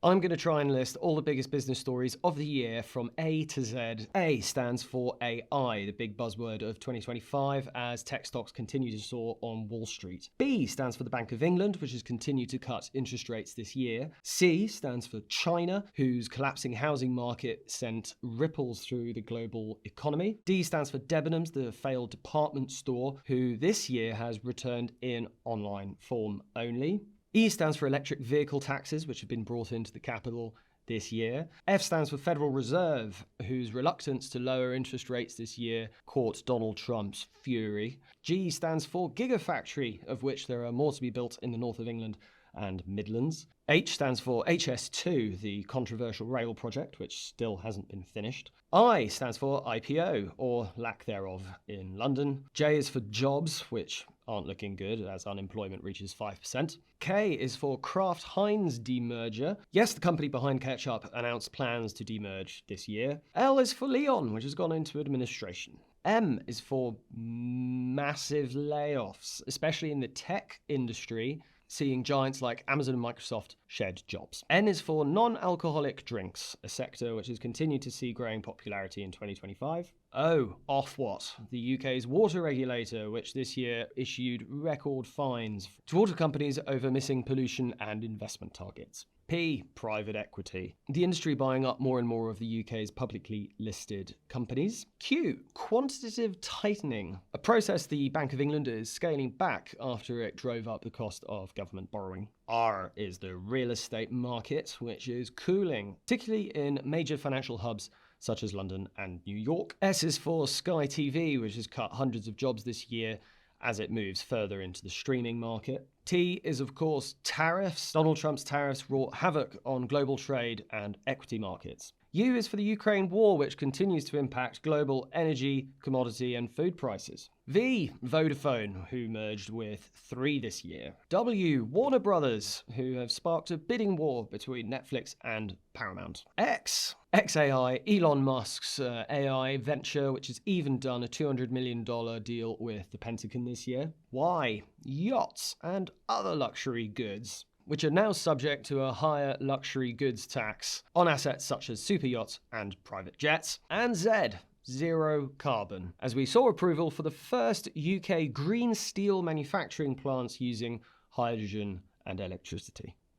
I'm going to try and list all the biggest business stories of the year from A to Z. A stands for AI, the big buzzword of 2025 as tech stocks continue to soar on Wall Street. B stands for the Bank of England, which has continued to cut interest rates this year. C stands for China, whose collapsing housing market sent ripples through the global economy. D stands for Debenhams, the failed department store, who this year has returned in online form only. E stands for electric vehicle taxes, which have been brought into the capital this year. F stands for Federal Reserve, whose reluctance to lower interest rates this year caught Donald Trump's fury. G stands for Gigafactory, of which there are more to be built in the north of England and Midlands. H stands for HS2, the controversial rail project, which still hasn't been finished. I stands for IPO, or lack thereof, in London. J is for jobs, which aren't looking good as unemployment reaches 5%. K is for Kraft Heinz demerger. Yes, the company behind ketchup announced plans to demerge this year. L is for Leon, which has gone into administration. M is for massive layoffs, especially in the tech industry, seeing giants like Amazon and Microsoft shed jobs. N is for non-alcoholic drinks, a sector which has continued to see growing popularity in 2025. O, Ofwat, the UK's water regulator, which this year issued record fines to water companies over missing pollution and investment targets. P, private equity, the industry buying up more and more of the UK's publicly listed companies. Q, quantitative tightening, a process the Bank of England is scaling back after it drove up the cost of government borrowing. R is the real estate market, which is cooling, particularly in major financial hubs such as London and New York. S is for Sky TV, which has cut hundreds of jobs this year as it moves further into the streaming market. T is, of course, tariffs. Donald Trump's tariffs wrought havoc on global trade and equity markets. U is for the Ukraine war, which continues to impact global energy, commodity, and food prices. V, Vodafone, who merged with Three this year. W, Warner Brothers, who have sparked a bidding war between Netflix and Paramount. X, XAI, Elon Musk's AI venture, which has even done a $200 million deal with the Pentagon this year. Y, yachts and other luxury goods, which are now subject to a higher luxury goods tax on assets such as super yachts and private jets. And Z, zero carbon, as we saw approval for the first UK green steel manufacturing plants using hydrogen and electricity.